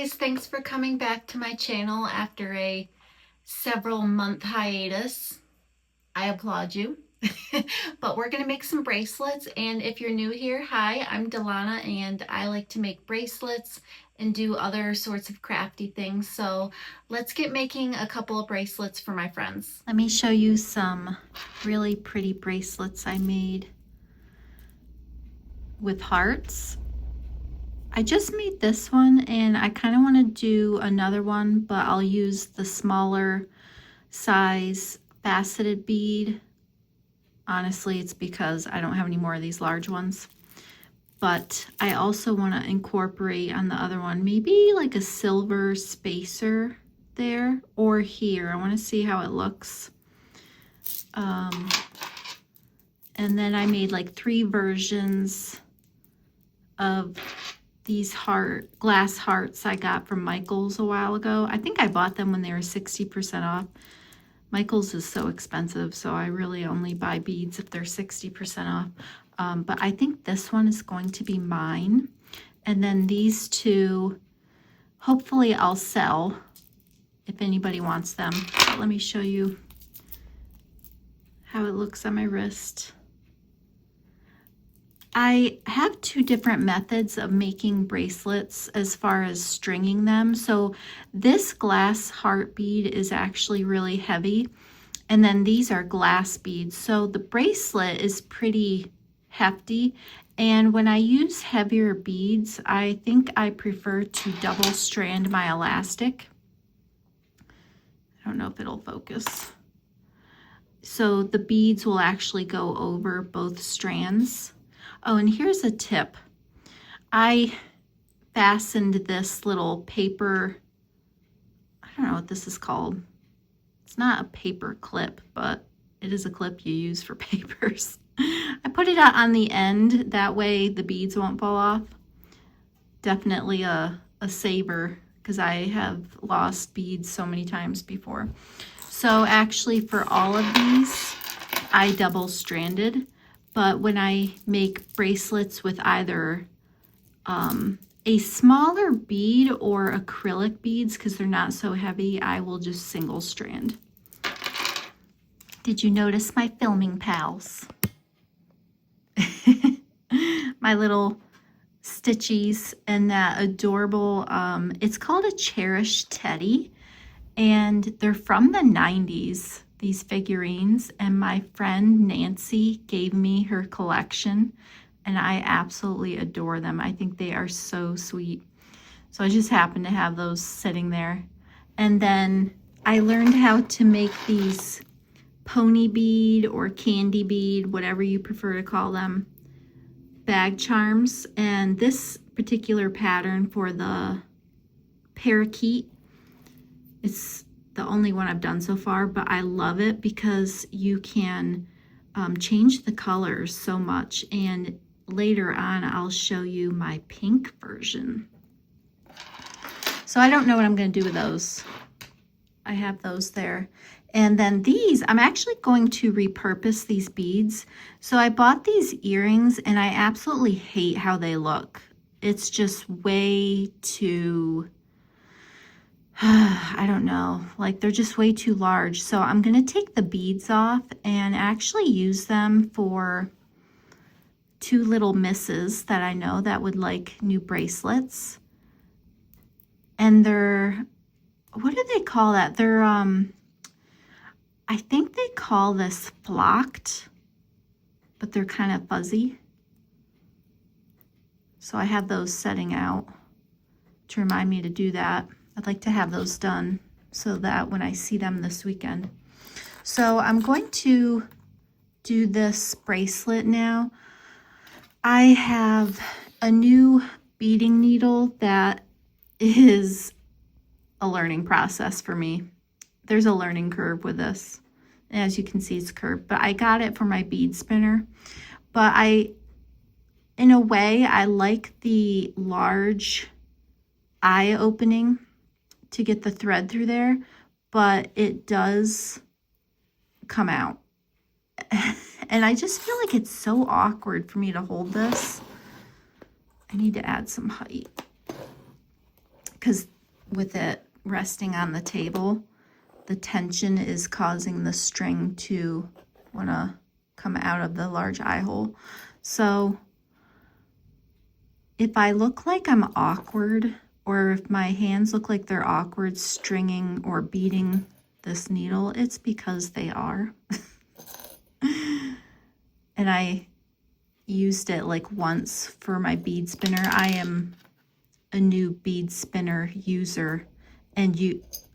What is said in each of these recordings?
guys, thanks for coming back to my channel after a several month hiatus. I applaud you. But we're going to make some bracelets, and if you're new here, hi, I'm Delana and I like to make bracelets and do other sorts of crafty things. So let's get making a couple of bracelets for my friends. Let me show you some really pretty bracelets I made with hearts. I just made this one and I kind of want to do another one, but I'll use the smaller size faceted bead. Honestly, it's because I don't have any more of these large ones. But I also want to incorporate on the other one, maybe like a silver spacer there or here. I want to see how it looks. And then I made like 3 versions of these glass hearts I got from Michael's a while ago. I think I bought them when they were 60% off. Michael's is so expensive, so I really only buy beads if they're 60% off. But I think this one is going to be mine. And then these 2, hopefully I'll sell if anybody wants them. But let me show you how it looks on my wrist. I have 2 different methods of making bracelets as far as stringing them. So this glass heart bead is actually really heavy, and then these are glass beads. So the bracelet is pretty hefty, and when I use heavier beads, I think I prefer to double strand my elastic. I don't know if it'll focus. So the beads will actually go over both strands. Oh, and here's a tip. I fastened this little paper, I don't know what this is called. It's not a paper clip, but it is a clip you use for papers. I put it out on the end, that way the beads won't fall off. Definitely a saver, because I have lost beads so many times before. So actually for all of these, I double stranded. But when I make bracelets with either a smaller bead or acrylic beads, because they're not so heavy, I will just single strand. Did you notice my filming pals? My little stitchies and that adorable, it's called a Cherish Teddy, and they're from the 90s. These figurines, and my friend Nancy gave me her collection and I absolutely adore them. I think they are so sweet. So I just happen to have those sitting there. And then I learned how to make these pony bead or candy bead, whatever you prefer to call them, bag charms. And this particular pattern for the parakeet, it's the only one I've done so far, but I love it because you can change the colors so much. And later on, I'll show you my pink version. So I don't know what I'm going to do with those. I have those there. And then these, I'm actually going to repurpose these beads. So I bought these earrings and I absolutely hate how they look. It's just way too... I don't know, like they're just way too large. So I'm going to take the beads off and actually use them for 2 little misses that I know that would like new bracelets. And they're, what do they call that? They're, I think they call this flocked, but they're kind of fuzzy. So I have those setting out to remind me to do that. I'd like to have those done so that when I see them this weekend. So I'm going to do this bracelet now. I have a new beading needle that is a learning process for me. There's a learning curve with this. As you can see, it's curved, but I got it for my bead spinner. But in a way, I like the large eye opening to get the thread through there, but it does come out. And I just feel like it's so awkward for me to hold this. I need to add some height. because with it resting on the table, the tension is causing the string to want to come out of the large eye hole. So if I look like I'm awkward, or if my hands look like they're awkward stringing or beading this needle, it's because they are. And I used it like once for my bead spinner. I am a new bead spinner user, and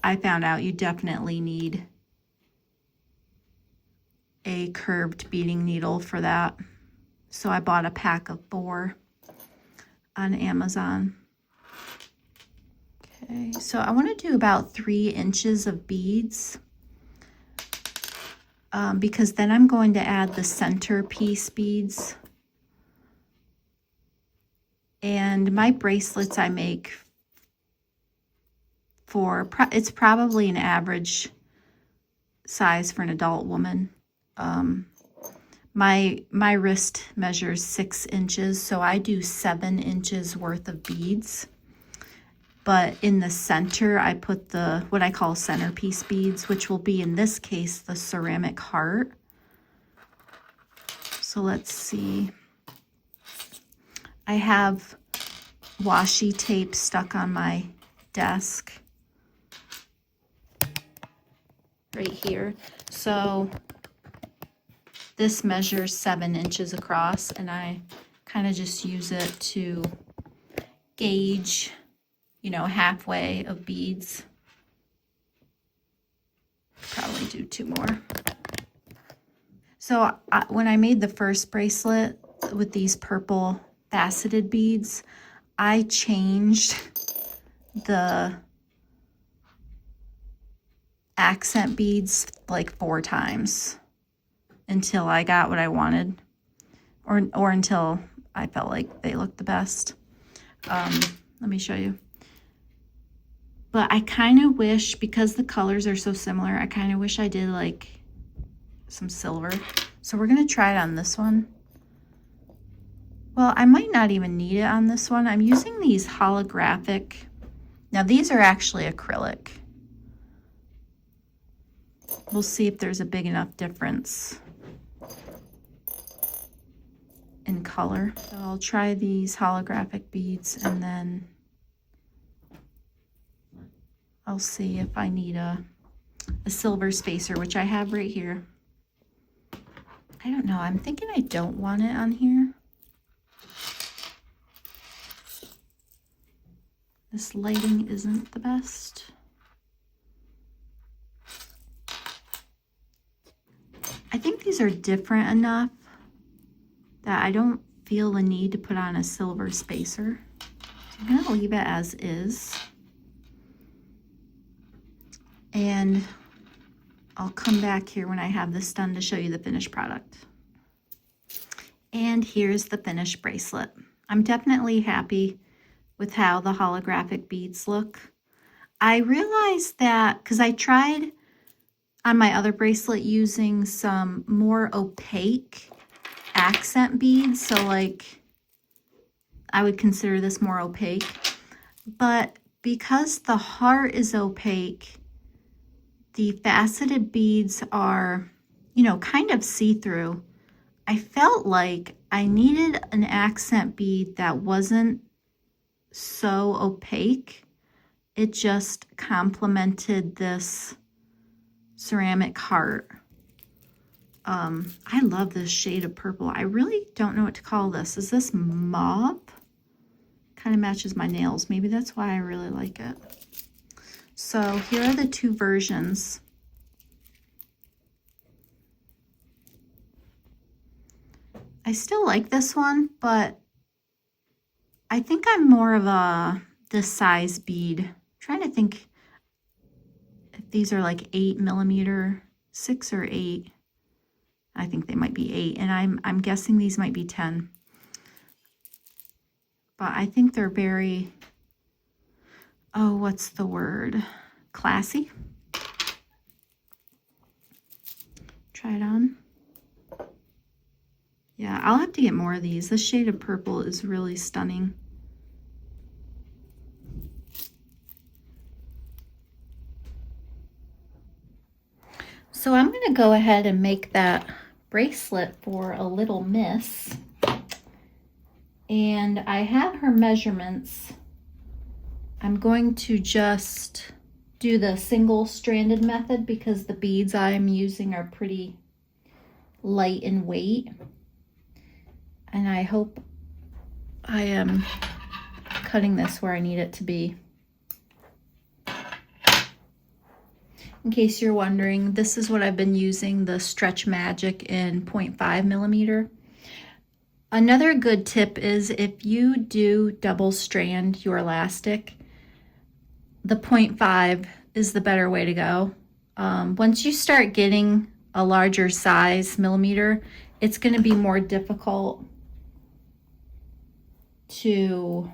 I found out you definitely need a curved beading needle for that. So I bought a pack of 4 on Amazon. Okay, so I want to do about 3 inches of beads, because then I'm going to add the centerpiece beads. And my bracelets I make for, it's probably an average size for an adult woman. My wrist measures 6 inches, so I do 7 inches worth of beads. But in the center, I put the, what I call centerpiece beads, which will be, in this case, the ceramic heart. So let's see. I have washi tape stuck on my desk right here. So this measures 7 inches across, and I kind of just use it to gauge, you know, halfway of beads. Probably do 2 more. So when I made the first bracelet with these purple faceted beads, I changed the accent beads like 4 times until I got what I wanted, or until I felt like they looked the best. Let me show you. But I kind of wish, because the colors are so similar, I kind of wish I did like some silver. So we're going to try it on this one. Well, I might not even need it on this one. I'm using these holographic. Now these are actually acrylic. We'll see if there's a big enough difference in color. So I'll try these holographic beads, and then I'll see if I need a silver spacer, which I have right here. I don't know. I'm thinking I don't want it on here. This lighting isn't the best. I think these are different enough that I don't feel the need to put on a silver spacer. I'm going to leave it as is. And I'll come back here when I have this done to show you the finished product. And here's the finished bracelet. I'm definitely happy with how the holographic beads look. I realized that, because I tried on my other bracelet using some more opaque accent beads, so like I would consider this more opaque, but because the heart is opaque, the faceted beads are, you know, kind of see-through. I felt like I needed an accent bead that wasn't so opaque. It just complemented this ceramic heart. I love this shade of purple. I really don't know what to call this. Is this mauve? Kind of matches my nails. Maybe that's why I really like it. So here are the 2 versions. I still like this one, but I think I'm more of this size bead. I'm trying to think if these are like 8mm, 6 or 8. I think they might be 8, and I'm guessing these might be 10. But I think they're very, oh, what's the word? Classy. Try it on. Yeah, I'll have to get more of these. This shade of purple is really stunning. So I'm going to go ahead and make that bracelet for a little miss. And I have her measurements. I'm going to just do the single stranded method because the beads I'm using are pretty light in weight. And I hope I am cutting this where I need it to be. In case you're wondering, this is what I've been using, the Stretch Magic in 0.5 millimeter. Another good tip is if you do double strand your elastic, the 0.5 is the better way to go. Once you start getting a larger size millimeter, it's going to be more difficult to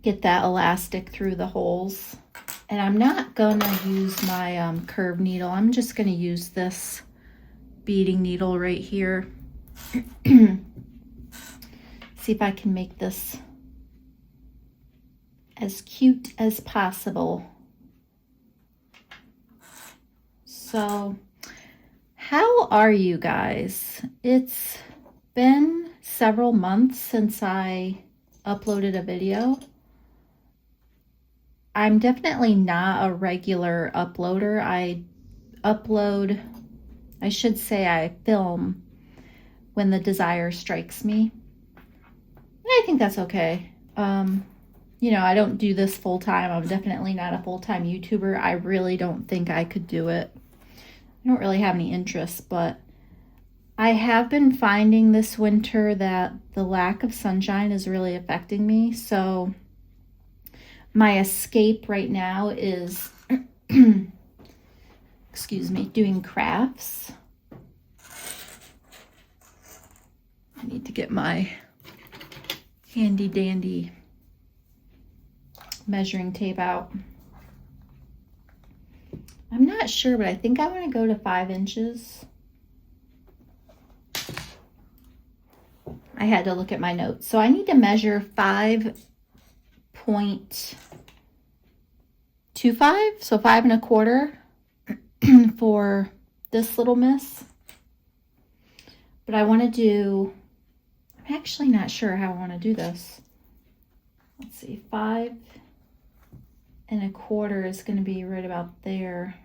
get that elastic through the holes. And I'm not gonna use my curved needle. I'm just gonna use this beading needle right here. See if I can make this as cute as possible. So, how are you guys? It's been several months since I uploaded a video. I'm definitely not a regular uploader. I film when the desire strikes me. And I think that's okay. You know, I don't do this full time. I'm definitely not a full-time YouTuber. I really don't think I could do it. I don't really have any interest, but I have been finding this winter that the lack of sunshine is really affecting me. So my escape right now is, excuse me, doing crafts. I need to get my handy dandy measuring tape out. I'm not sure, but I think I want to go to 5 inches. I had to look at my notes. So I need to measure 5.25, so 5 1/4 for this little miss. But I want to do, I'm actually not sure how I want to do this. Let's see, 5 1/4 is going to be right about there.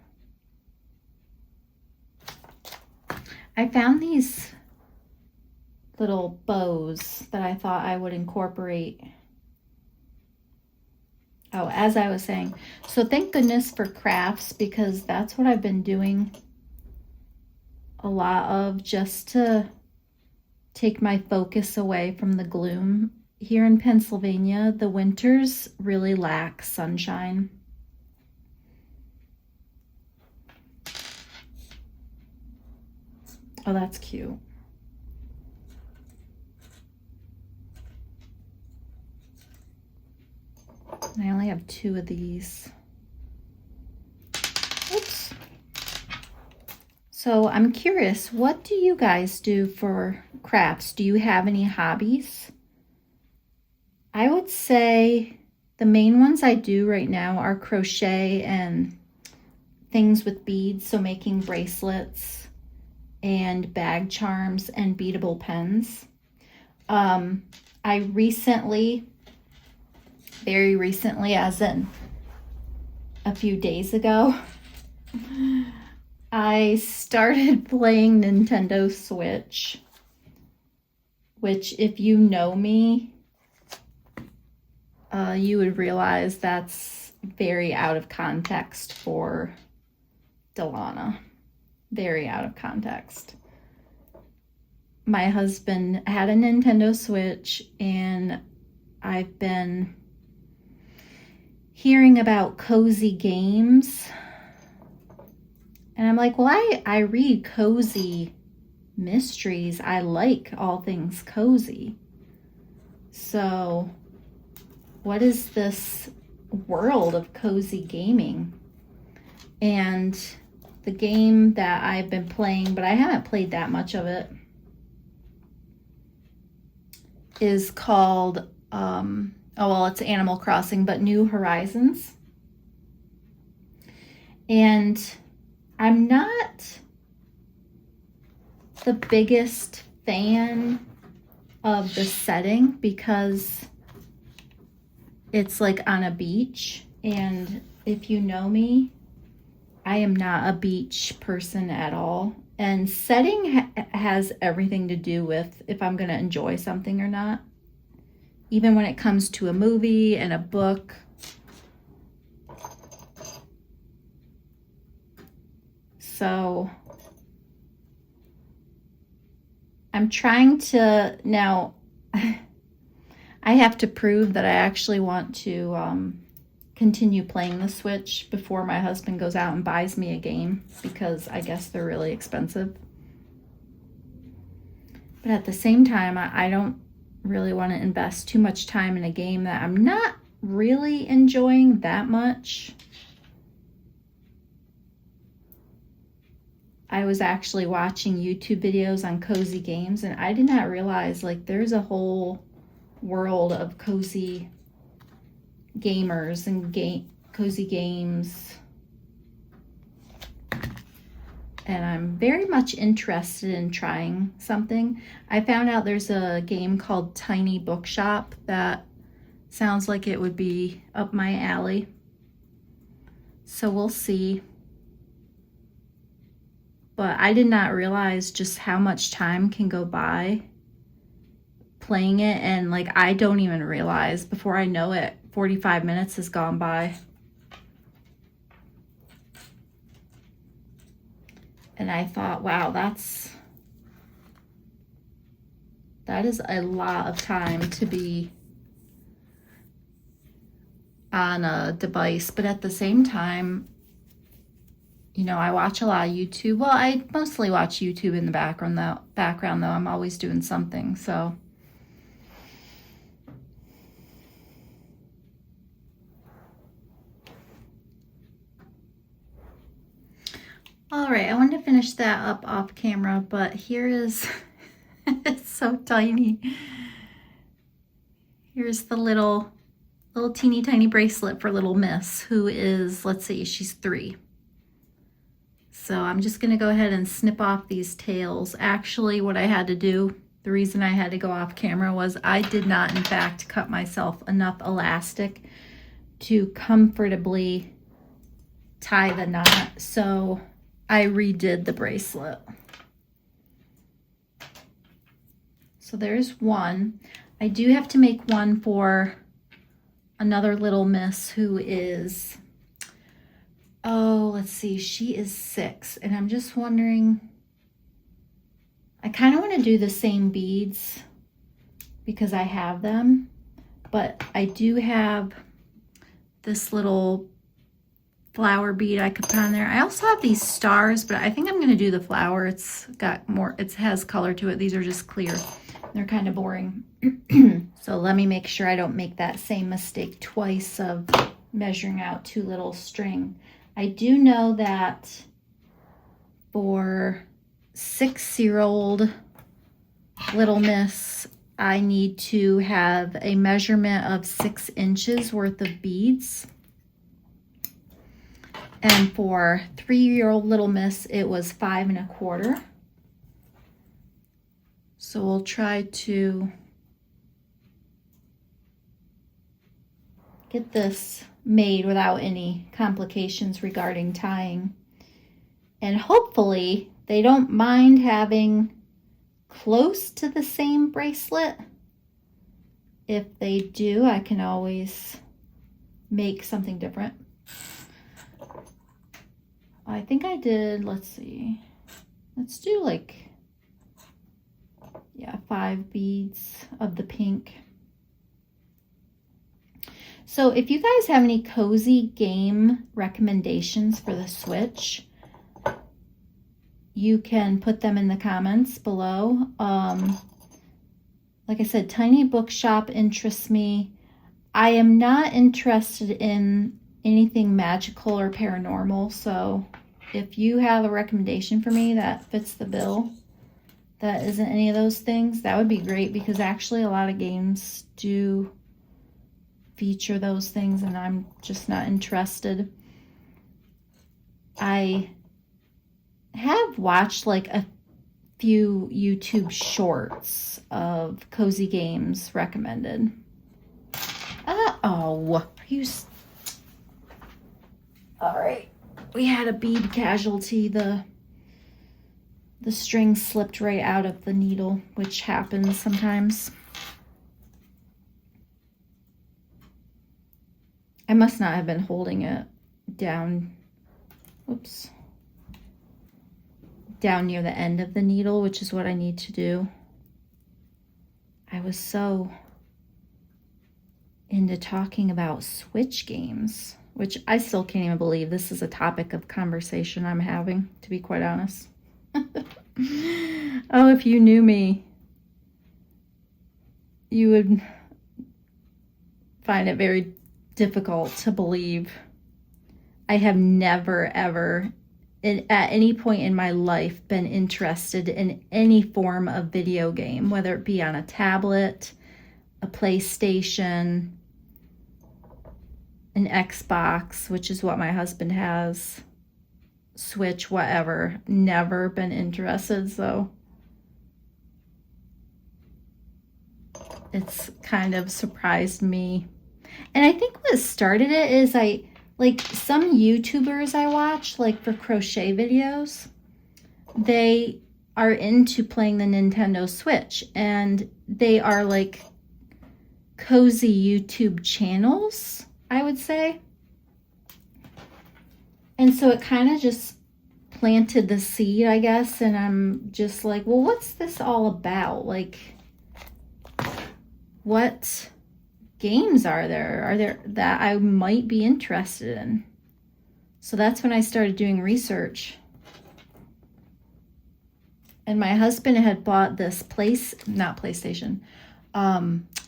I found these little bows that I thought I would incorporate. Oh, as I was saying, so thank goodness for crafts, because that's what I've been doing a lot of, just to take my focus away from the gloom. Here in Pennsylvania, the winters really lack sunshine. Oh, that's cute. I only have 2 of these. Oops. So I'm curious, what do you guys do for crafts? Do you have any hobbies? I would say the main ones I do right now are crochet and things with beads, so making bracelets and bag charms and beadable pens. I recently, very recently, as in a few days ago, I started playing Nintendo Switch, which, if you know me, you would realize that's very out of context for Delana. Very out of context. My husband had a Nintendo Switch, and I've been hearing about cozy games. And I'm like, well, I read cozy mysteries. I like all things cozy. So what is this world of cozy gaming? And the game that I've been playing, but I haven't played that much of it, is called, oh, well, it's Animal Crossing, but New Horizons. And I'm not the biggest fan of the setting because it's like on a beach, and if you know me, I am not a beach person at all. And setting has everything to do with if I'm going to enjoy something or not. Even when it comes to a movie and a book. So I'm trying to now, I have to prove that I actually want to continue playing the Switch before my husband goes out and buys me a game, because I guess they're really expensive. But at the same time, I don't really want to invest too much time in a game that I'm not really enjoying that much. I was actually watching YouTube videos on cozy games, and I did not realize like there's a whole world of cozy gamers and cozy games, and I'm very much interested in trying something. I found out there's a game called Tiny Bookshop that sounds like it would be up my alley, so we'll see. But I did not realize just how much time can go by playing it, and like I don't even realize, before I know it, 45 minutes has gone by. And I thought, wow, that is a lot of time to be on a device. But at the same time, you know, I watch a lot of YouTube. Well, I mostly watch YouTube in the background though. I'm always doing something, so. All right, I wanted to finish that up off camera, but here is, it's so tiny. Here's the little teeny tiny bracelet for little Miss, who is, let's see, she's 3. So I'm just gonna go ahead and snip off these tails. Actually, what I had to do, the reason I had to go off camera, was I did not, in fact, cut myself enough elastic to comfortably tie the knot. So I redid the bracelet. So there's one. I do have to make one for another little Miss who is, oh, let's see, she is 6. And I'm just wondering, I kind of want to do the same beads because I have them, but I do have this little flower bead I could put on there. I also have these stars, but I think I'm going to do the flower. It's got more, it has color to it. These are just clear. They're kind of boring. So let me make sure I don't make that same mistake twice of measuring out too little string. I do know that for 6-year-old little Miss, I need to have a measurement of 6 inches worth of beads. And for 3-year-old little Miss, it was 5 1/4. So we'll try to get this made without any complications regarding tying. And hopefully they don't mind having close to the same bracelet. If they do, I can always make something different. I think I did, let's see, let's do like, yeah, 5 beads of the pink. So if you guys have any cozy game recommendations for the Switch, you can put them in the comments below. Like I said, Tiny Bookshop interests me. I am not interested in anything magical or paranormal, so if you have a recommendation for me that fits the bill, that isn't any of those things, that would be great, because actually a lot of games do feature those things and I'm just not interested. I have watched like a few YouTube shorts of cozy games recommended. Oh, are you... All right, we had a bead casualty. The string slipped right out of the needle, which happens sometimes. I must not have been holding it down, whoops, down near the end of the needle, which is what I need to do. I was so into talking about Switch games, which I still can't even believe this is a topic of conversation I'm having, to be quite honest. Oh, if you knew me, you would find it very difficult to believe. I have never, ever, at any point in my life, been interested in any form of video game, whether it be on a tablet, a PlayStation, an Xbox, which is what my husband has, Switch, whatever. Never been interested, so it's kind of surprised me. And I think what started it is like some YouTubers I watch, like for crochet videos, they are into playing the Nintendo Switch, and they are like cozy YouTube channels, I would say. And so it kind of just planted the seed, I guess, and I'm just like, well, what's this all about? Like, what games are there that I might be interested in? So that's when I started doing research. And my husband had bought this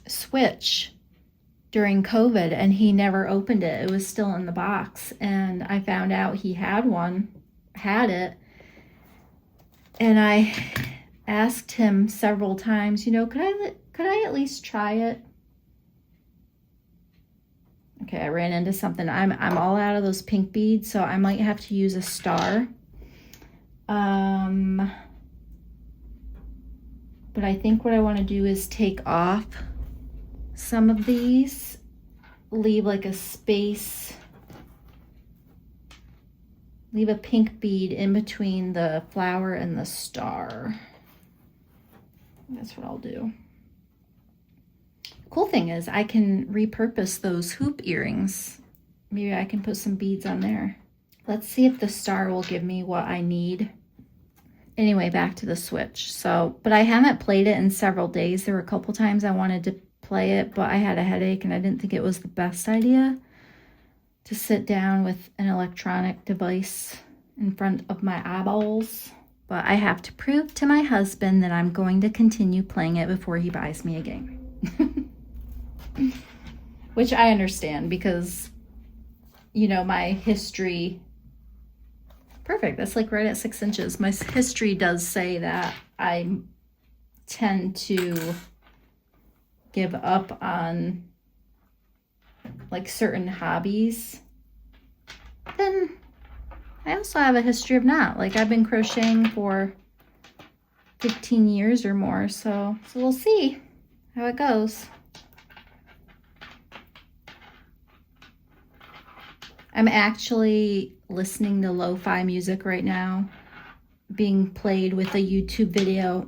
Switch during COVID, and he never opened it. It was still in the box, and I found out he had it, and I asked him several times, you know, could I at least try it? Okay, I ran into something. I'm all out of those pink beads, so I might have to use a star. But I think what I want to do is take off some of these, leave like a space, leave a pink bead in between the flower and the star. That's what I'll do. Cool thing is I can repurpose those hoop earrings. Maybe I can put some beads on there. Let's see if the star will give me what I need. Anyway, back to the Switch. So, but I haven't played it in several days. There were a couple times I wanted to play it, but I had a headache and I didn't think it was the best idea to sit down with an electronic device in front of my eyeballs. But I have to prove to my husband that I'm going to continue playing it before he buys me a game. Which I understand because, you know, my history... Perfect, that's like right at 6 inches. My history does say that I tend to give up on like certain hobbies. Then I also have a history of not. Like I've been crocheting for 15 years or more, so we'll see how it goes. I'm actually listening to lo-fi music right now, being played with a YouTube video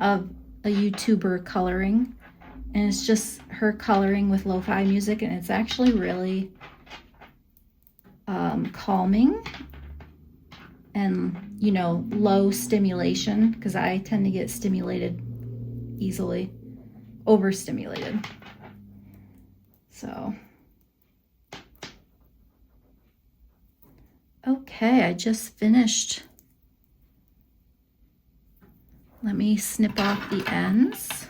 of a YouTuber coloring, and it's just her coloring with lo-fi music, and it's actually really calming and, you know, low stimulation, because I tend to get stimulated easily, overstimulated. So okay, I just finished. Let me snip off the ends.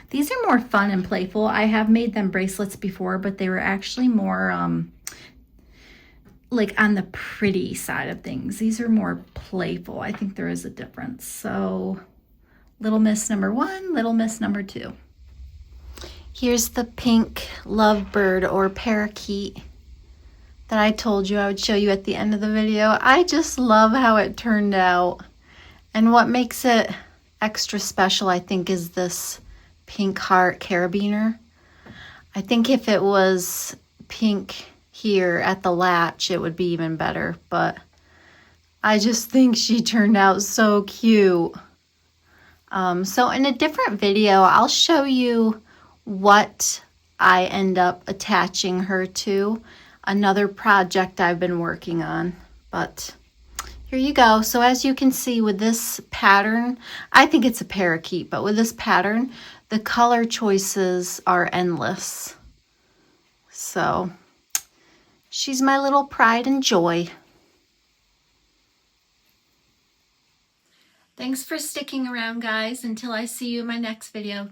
These are more fun and playful. I have made them bracelets before, but they were actually more like on the pretty side of things. These are more playful. I think there is a difference. So Little Miss number 1, Little Miss number 2. Here's the pink lovebird or parakeet that I told you I would show you at the end of the video. I just love how it turned out. And what makes it extra special, I think, is this pink heart carabiner. I think if it was pink here at the latch, it would be even better, but I just think she turned out so cute. So in a different video, I'll show you what I end up attaching her to, another project I've been working on. But here you go. So as you can see with this pattern, I think it's a parakeet, but with this pattern, the color choices are endless. So she's my little pride and joy. Thanks for sticking around, guys, until I see you in my next video.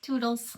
Toodles.